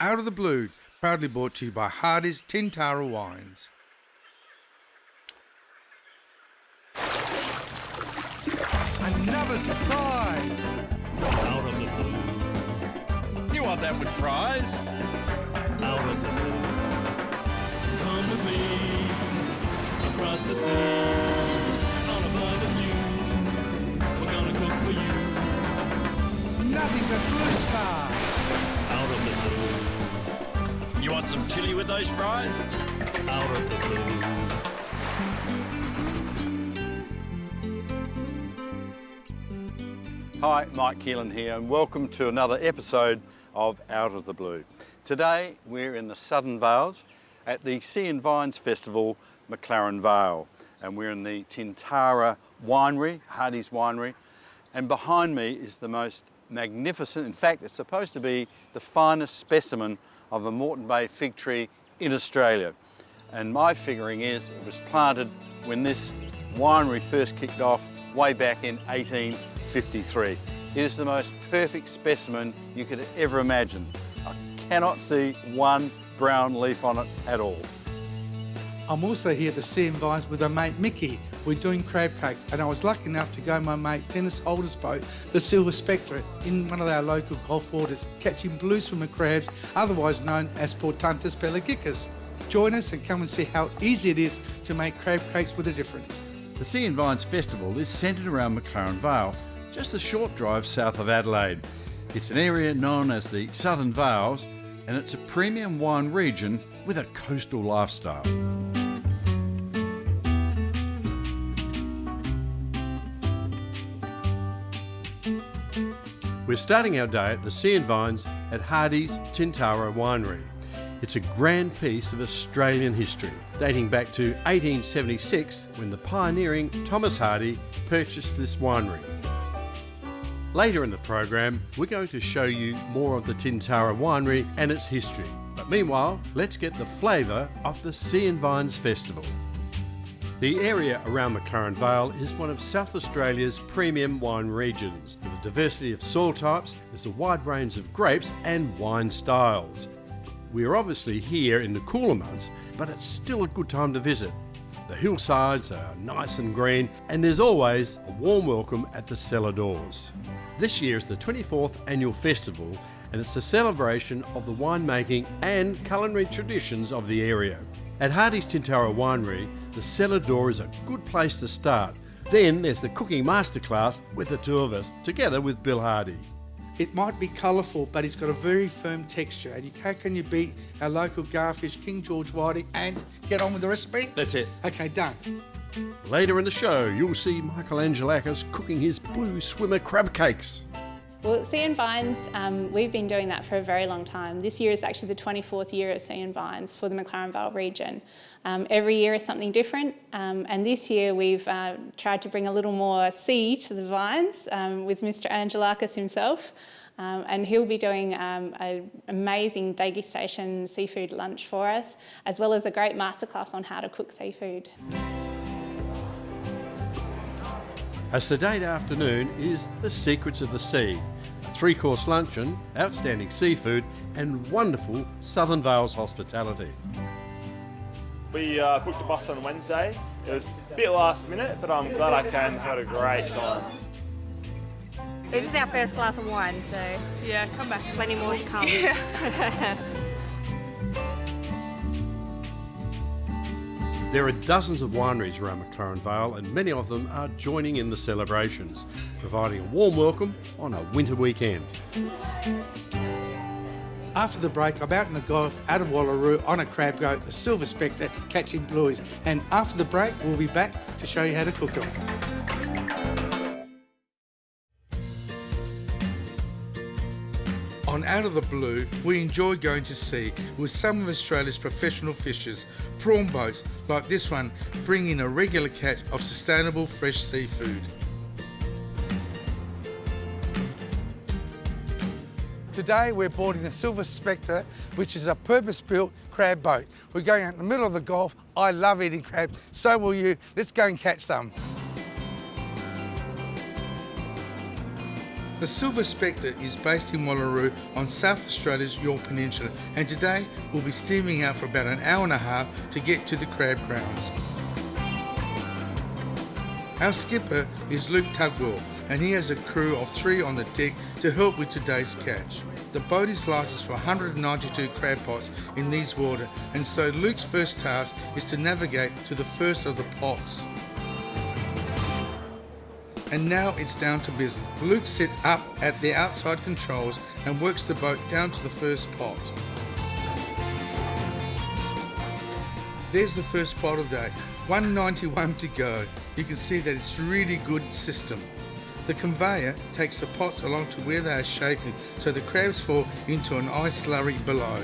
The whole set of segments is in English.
Out of the Blue, proudly brought to you by Hardy's Tintara Wines. Another surprise! Out of the blue. You want that with fries? Out of the blue. Come with me across the sea. On a blind of you. We're gonna cook for you. Nothing but blue skies! Out of the blue. You want some chili with those fries? Out of the blue. Hi, Mike Keelan here, and welcome to another episode of Out of the Blue. Today we're in the Southern Vales at the Sea and Vines Festival, McLaren Vale, and we're in the Tintara Winery, Hardy's Winery, and behind me is the most magnificent, in fact it's supposed to be the finest specimen of a Moreton Bay fig tree in Australia. And my figuring is it was planted when this winery first kicked off way back in 1853. It is the most perfect specimen you could ever imagine. I cannot see one brown leaf on it at all. I'm also here at the Sea and Vines with our mate Mickey. We're doing crab cakes, and I was lucky enough to go in my mate Dennis Holder's boat, the Silver Spectre, in one of our local Gulf waters, catching blue swimmer crabs, otherwise known as Portuntus pelagicus. Join us and come and see how easy it is to make crab cakes with a difference. The Sea and Vines Festival is centred around McLaren Vale, just a short drive south of Adelaide. It's an area known as the Southern Vales, and it's a premium wine region with a coastal lifestyle. We're starting our day at the Sea and Vines at Hardy's Tintara Winery. It's a grand piece of Australian history, dating back to 1876 when the pioneering Thomas Hardy purchased this winery. Later in the program, we're going to show you more of the Tintara Winery and its history. But meanwhile, let's get the flavour of the Sea and Vines Festival. The area around McLaren Vale is one of South Australia's premium wine regions. With a diversity of soil types, there's a wide range of grapes and wine styles. We're obviously here in the cooler months, but it's still a good time to visit. The hillsides are nice and green, and there's always a warm welcome at the cellar doors. This year is the 24th annual festival, and it's a celebration of the winemaking and culinary traditions of the area. At Hardy's Tintara Winery, the cellar door is a good place to start. Then there's the cooking masterclass with the two of us, together with Bill Hardy. It might be colourful, but it's got a very firm texture. And how can you beat our local garfish, King George whiting, and get on with the recipe? That's it. Okay, done. Later in the show, you'll see Mr Angelakis cooking his blue swimmer crab cakes. Well, at Sea and Vines, we've been doing that for a very long time. This year is actually the 24th year of Sea and Vines for the McLaren Vale region. Every year is something different, and this year we've tried to bring a little more sea to the vines with Mr Angelakis himself, and he'll be doing an amazing degustation seafood lunch for us, as well as a great masterclass on how to cook seafood. A sedate afternoon is the secrets of the sea. A three-course luncheon, outstanding seafood, and wonderful Southern Vales hospitality. We booked a bus on Wednesday. It was a bit last minute, but I'm glad I came. Had a great time. This is our first glass of wine, so yeah, come back. Plenty more to come. There are dozens of wineries around McLaren Vale, and many of them are joining in the celebrations, providing a warm welcome on a winter weekend. After the break, I'm out in the Gulf, out of Wallaroo, on a crab boat, the Silver Spectre, catching blues. And after the break, we'll be back to show you how to cook them. On Out of the Blue, we enjoy going to sea with some of Australia's professional fishers, prawn boats like this one, bringing a regular catch of sustainable fresh seafood. Today we're boarding the Silver Spectre, which is a purpose-built crab boat. We're going out in the middle of the Gulf. I love eating crab, so will you. Let's go and catch some. The The Silver Spectre is based in Wallaroo on South Australia's Yorke Peninsula, and today we'll be steaming out for about an hour and a half to get to the crab grounds. Our skipper is Luke Tugwell, and he has a crew of 3 on the deck to help with today's catch. The boat is licensed for 192 crab pots in these waters, and so Luke's first task is to navigate to the first of the pots. And now it's down to business. Luke sits up at the outside controls and works the boat down to the first pot. There's the first pot of the day, 191 to go. You can see that it's a really good system. The conveyor takes the pots along to where they are shaken so the crabs fall into an ice slurry below.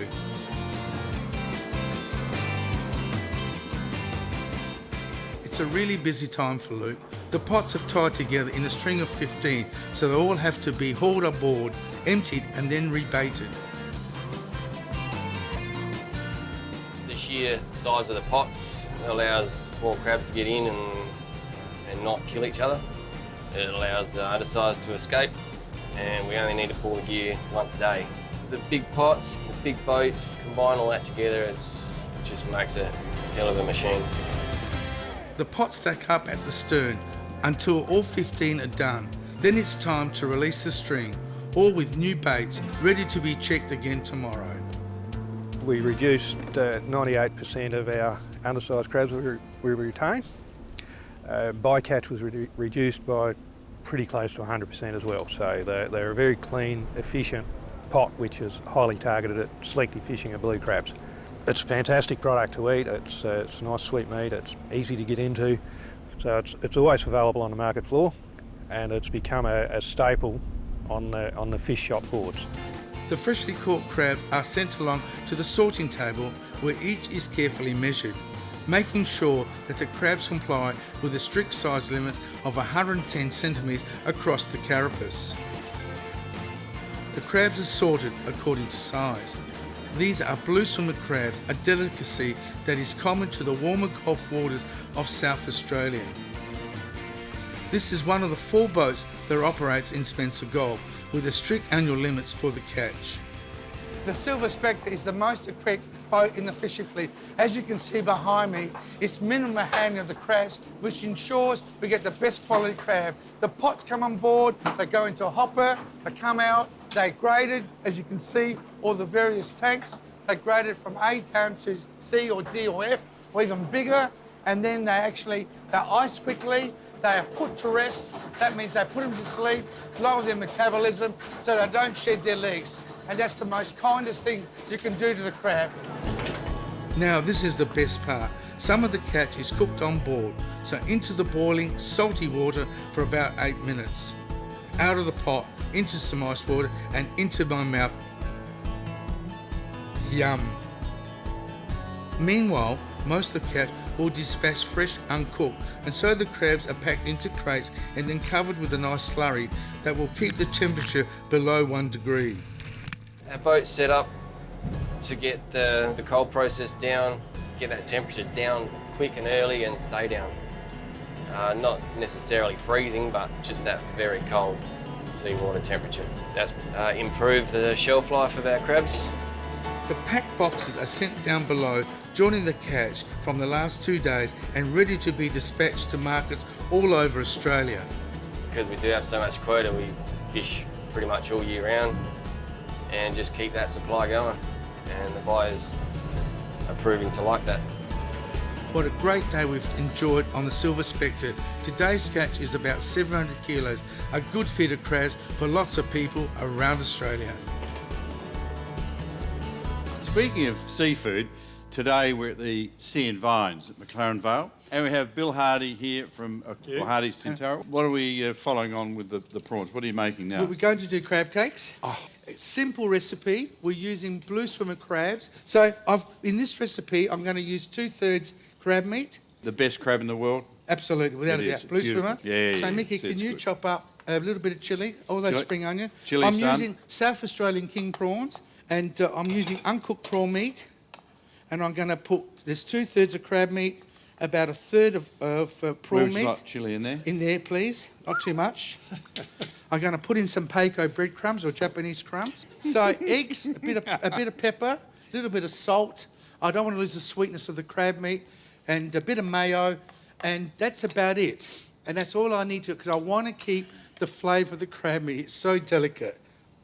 It's a really busy time for Luke. The pots have tied together in a string of 15, so they all have to be hauled aboard, emptied and then rebaited. The sheer size of the pots allows more crabs to get in and not kill each other. It allows the undersize to escape, and we only need to pull the gear once a day. The big pots, the big boat, combine all that together, it just makes a hell of a machine. The pots stack up at the stern until all 15 are done. Then it's time to release the string, all with new baits ready to be checked again tomorrow. We reduced 98% of our undersized crabs we retain. Bycatch was reduced by pretty close to 100% as well. So they're a very clean, efficient pot which is highly targeted at selective fishing of blue crabs. It's a fantastic product to eat. It's nice sweet meat. It's easy to get into. So it's always available on the market floor, and it's become a staple on the fish shop boards. The freshly caught crabs are sent along to the sorting table where each is carefully measured, making sure that the crabs comply with the strict size limits of 110 centimetres across the carapace. The crabs are sorted according to size. These are blue swimmer crabs, a delicacy that is common to the warmer Gulf waters of South Australia. This is one of the 4 boats that operates in Spencer Gulf, with the strict annual limits for the catch. The Silver Spectre is the most equipped boat in the fishing fleet. As you can see behind me, it's minimum handling of the crabs, which ensures we get the best quality crab. The pots come on board, they go into a hopper, they come out, they're graded, as you can see, all the various tanks. They're graded from A down to C or D or F, or even bigger, and then they're ice quickly, they are put to rest. That means they put them to sleep, lower their metabolism, so they don't shed their legs. And that's the most kindest thing you can do to the crab. Now, this is the best part. Some of the catch is cooked on board, so into the boiling, salty water for about 8 minutes. Out of the pot, into some ice water, and into my mouth. Yum. Meanwhile, most of the catch will dispatch fresh uncooked, and so the crabs are packed into crates and then covered with a nice slurry that will keep the temperature below 1 degree. Our boat's set up to get the cold process down, get that temperature down quick and early and stay down. Not necessarily freezing, but just that very cold seawater temperature. That's improved the shelf life of our crabs. The packed boxes are sent down below, joining the catch from the last 2 days and ready to be dispatched to markets all over Australia. Because we do have so much quota, we fish pretty much all year round and just keep that supply going. And the buyers are proving to like that. What a great day we've enjoyed on the Silver Spectre. Today's catch is about 700 kilos, a good feed of crabs for lots of people around Australia. Speaking of seafood, today we're at the Sea and Vines at McLaren Vale, and we have Bill Hardy here from Hardy's Tintara. What are we following on with the prawns? What are you making now? We're going to do crab cakes. Simple recipe. We're using blue swimmer crabs. So in this recipe, I'm going to use 2/3 crab meat. The best crab in the world? Absolutely, without a doubt. Blue swimmer. Yeah. So Mickey, can you chop up a little bit of chilli, all those spring onion? Chilli's I'm done. using South Australian king prawns, and I'm using uncooked prawn meat. And I'm going to put, there's 2/3 of crab meat, about 1/3 of prawn meat. Like chilli in there? In there, please. Not too much. I'm going to put in some Peiko breadcrumbs or Japanese crumbs. So eggs, a bit of pepper, a little bit of salt. I don't want to lose the sweetness of the crab meat, and a bit of mayo, and that's about it. And that's all I need to, because I want to keep the flavour of the crab meat. It's so delicate.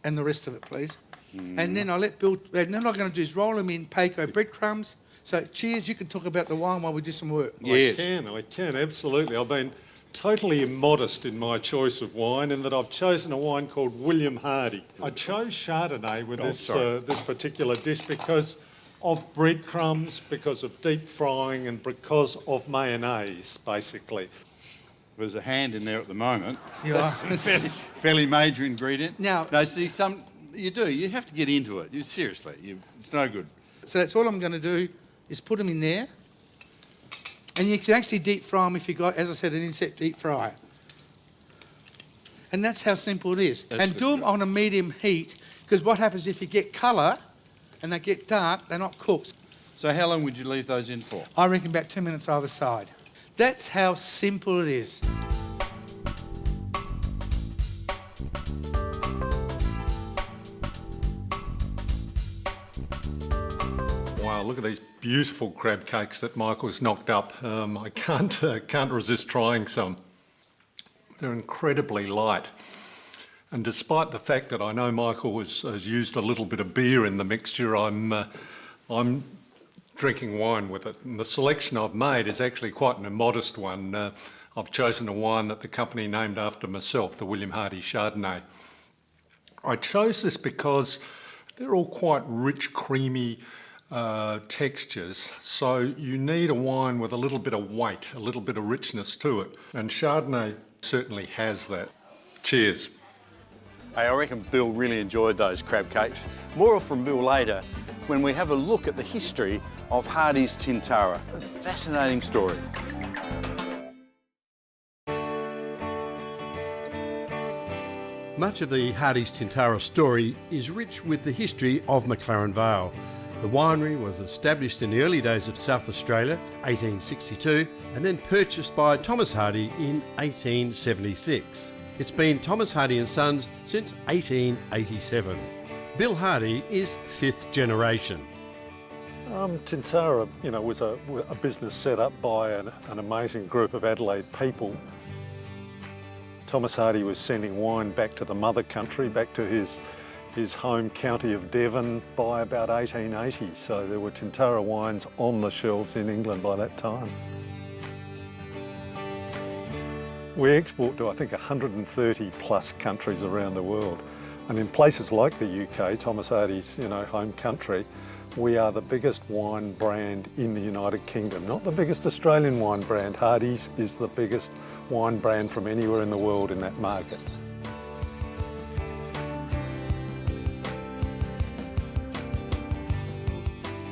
And the rest of it, please. And then I let Bill, and then what I'm going to do is roll them in Peiko breadcrumbs. So cheers, you can talk about the wine while we do some work. Yes. I can, absolutely. I've been totally immodest in my choice of wine in that I've chosen a wine called William Hardy. I chose Chardonnay with this particular dish because of breadcrumbs, because of deep frying and because of mayonnaise, basically. There's a hand in there at the moment. Yeah. That's a fairly major ingredient. Now- no, see, you have to get into it. Seriously, it's no good. So that's all I'm going to do is put them in there. And you can actually deep fry them if you've got, as I said, an insect deep fryer. And that's how simple it is. And do them on a medium heat, because what happens if you get colour and they get dark, they're not cooked. So how long would you leave those in for? I reckon about 2 minutes either side. That's how simple it is. Wow, look at these beautiful crab cakes that Michael's knocked up. I can't resist trying some. They're incredibly light. And despite the fact that I know Michael has used a little bit of beer in the mixture, I'm drinking wine with it. And the selection I've made is actually quite an immodest one. I've chosen a wine that the company named after myself, the William Hardy Chardonnay. I chose this because they're all quite rich, creamy textures. So you need a wine with a little bit of weight, a little bit of richness to it. And Chardonnay certainly has that. Cheers. Hey, I reckon Bill really enjoyed those crab cakes. More from Bill later when we have a look at the history of Hardy's Tintara. A fascinating story. Much of the Hardy's Tintara story is rich with the history of McLaren Vale. The winery was established in the early days of South Australia, 1862, and then purchased by Thomas Hardy in 1876. It's been Thomas Hardy and Sons since 1887. Bill Hardy is fifth generation. Tintara, was a business set up by an amazing group of Adelaide people. Thomas Hardy was sending wine back to the mother country, back to his home county of Devon by about 1880. So there were Tintara wines on the shelves in England by that time. We export to, I think, 130 plus countries around the world. And in places like the UK, Thomas Hardy's, home country, we are the biggest wine brand in the United Kingdom. Not the biggest Australian wine brand. Hardy's is the biggest wine brand from anywhere in the world in that market.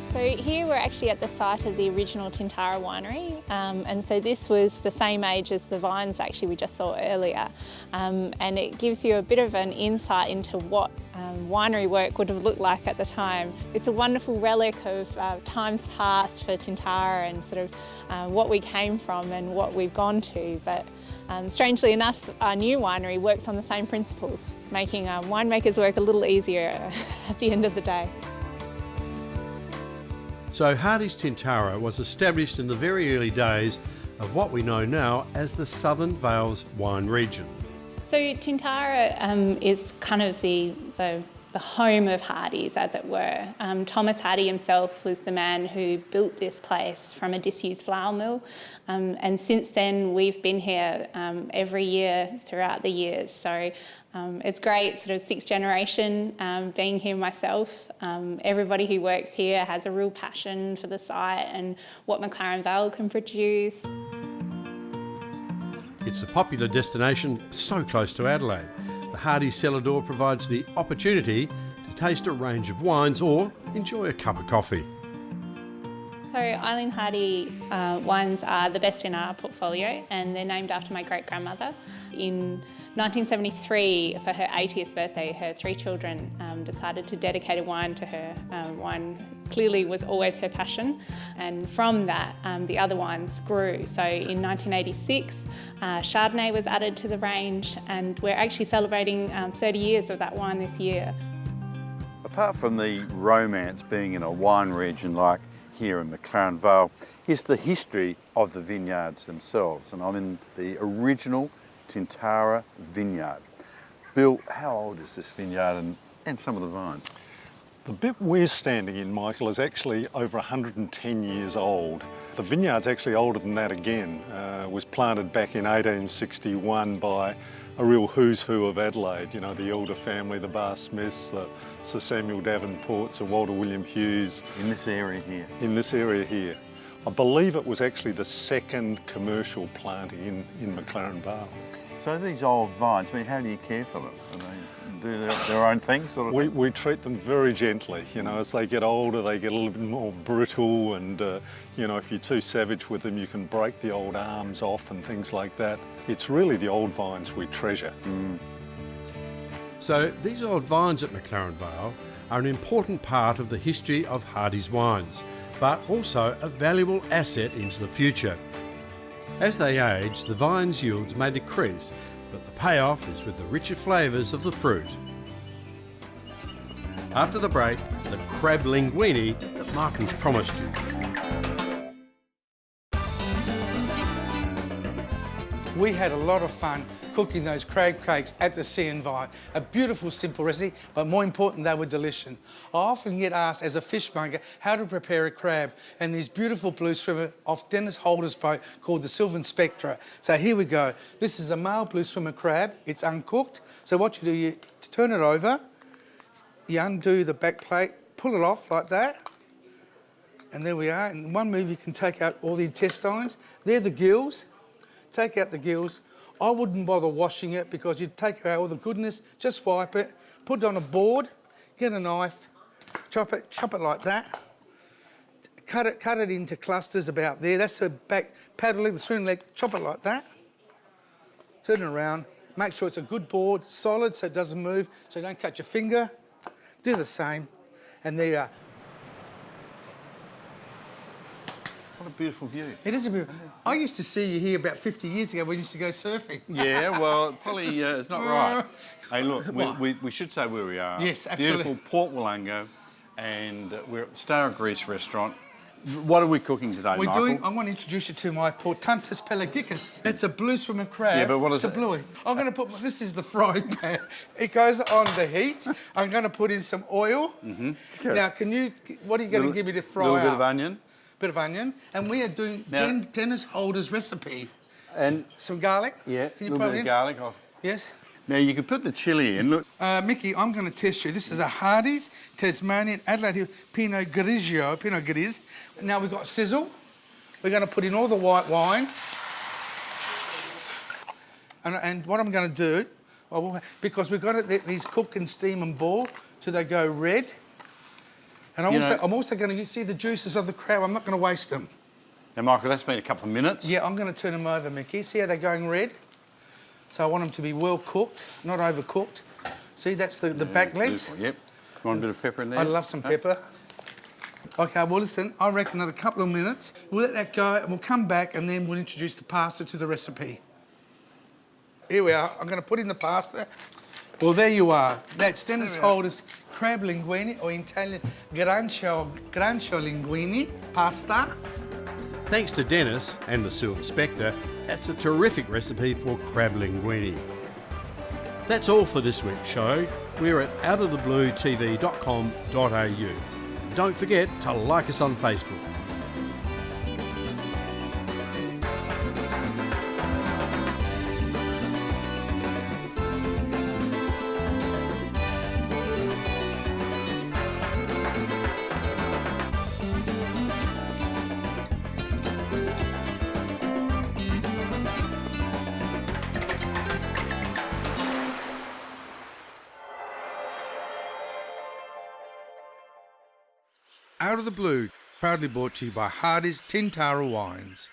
So here we're actually at the site of the original Tintara winery, and so this was the same age as the vines actually we just saw earlier, and it gives you a bit of an insight into what winery work would have looked like at the time. It's a wonderful relic of times past for Tintara and sort of what we came from and what we've gone to, but strangely enough our new winery works on the same principles, making winemakers work a little easier at the end of the day. So Hardy's Tintara was established in the very early days of what we know now as the Southern Vales wine region. So Tintara is kind of the home of Hardy's, as it were. Thomas Hardy himself was the man who built this place from a disused flour mill, and since then we've been here every year throughout the years. So it's great, sort of sixth generation being here myself. Everybody who works here has a real passion for the site and what McLaren Vale can produce. It's a popular destination so close to Adelaide. The Hardy's cellar door provides the opportunity to taste a range of wines or enjoy a cup of coffee. So So Eileen Hardy wines are the best in our portfolio, and they're named after my great-grandmother. In 1973, for her 80th birthday, her 3 children decided to dedicate a wine to her. Wine clearly was always her passion, and from that the other wines grew. So in 1986, Chardonnay was added to the range, and we're actually celebrating 30 years of that wine this year. Apart from the romance being in a wine region like here in McLaren Vale, is the history of the vineyards themselves. And I'm in the original Tintara vineyard. Bill, how old is this vineyard and some of the vines? The bit we're standing in, Michael, is actually over 110 years old. The vineyard's actually older than that again. It was planted back in 1861 by a real who's who of Adelaide, you know, the Elder family, the Bar Smiths, the Sir Samuel Davenports, Sir Walter William Hughes. In this area here? In this area here. I believe it was actually the second commercial planting in McLaren Vale. So these old vines, I mean, how do you care for them? Do they do their own thing, sort of? We treat them very gently. You know, as they get older, they get a little bit more brittle, and you know, if you're too savage with them, you can break the old arms off and things like that. It's really the old vines we treasure. So these old vines at McLaren Vale are an important part of the history of Hardy's wines, but also a valuable asset into the future. As they age, the vine's yields may decrease, but the payoff is with the richer flavours of the fruit. After the break, the crab linguine that Michael's promised you. We had a lot of fun cooking those crab cakes at the Sea and Vine. A beautiful, simple recipe, but more important, they were delicious. I often get asked as a fishmonger how to prepare a crab, and this beautiful blue swimmer off Dennis Holder's boat called the Sylvan Spectra. So here we go. This is a male blue swimmer crab. It's uncooked. So what you do, you turn it over, you undo the back plate, pull it off like that, and there we are. In one move, you can take out all the intestines. They're the gills. Take out the gills. I wouldn't bother washing it because you'd take out all the goodness, just wipe it, put it on a board, get a knife, chop it like that. Cut it into clusters about there. That's the back paddle leg, the swing leg, chop it like that. Turn it around, make sure it's a good board, solid so it doesn't move, so you don't cut your finger. Do the same, and there you are. What a beautiful view. It is a beautiful. I used to see you here about 50 years ago when you used to go surfing. Yeah, well, probably it's not right. Hey, look, we should say where we are. Yes, absolutely. Beautiful Port Wollonga, and we're at Star of Greece restaurant. What are we cooking today, Michael? I want to introduce you to my Portuntus pelagicus. It's a blue swimmer crab. Yeah, but what is it? It's a bluey. I'm going to put, this is the frying pan. It goes on the heat. I'm going to put in some oil. Now, what are you going to give me to fry up? A little bit up? of onion. Bit of onion. And we are doing Dennis Holder's recipe. And some garlic. Yeah, Can a you little bit of garlic off. Yes. Now you can put the chilli in, look. Mickey, I'm going to test you. This is a Hardy's Tasmanian Adelaide Pinot Gris. Now we've got sizzle. We're going to put in all the white wine. And what I'm going to do, because we've got to let these cook and steam and boil till they go red. And I'm also going to see the juices of the crab. I'm not going to waste them. Now, Michael, that's been a couple of minutes. Yeah, I'm going to turn them over, Mickey. See how they're going red? So I want them to be well cooked, not overcooked. See, that's the back legs. Beautiful. Yep. You want a bit of pepper in there? I love some pepper. Okay, well, listen, I reckon another couple of minutes. We'll let that go and we'll come back and then we'll introduce the pasta to the recipe. Here we are. I'm going to put in the pasta. Well, there you are. That's Dennis Holder's crab linguine, or in Italian, grancio linguine pasta. Thanks to Dennis and the Silver Spectre, that's a terrific recipe for crab linguine. That's all for this week's show. We're at outofthebluetv.com.au. Don't forget to like us on Facebook. Out of the Blue Proudly brought to you by Hardy's Tintara Wines.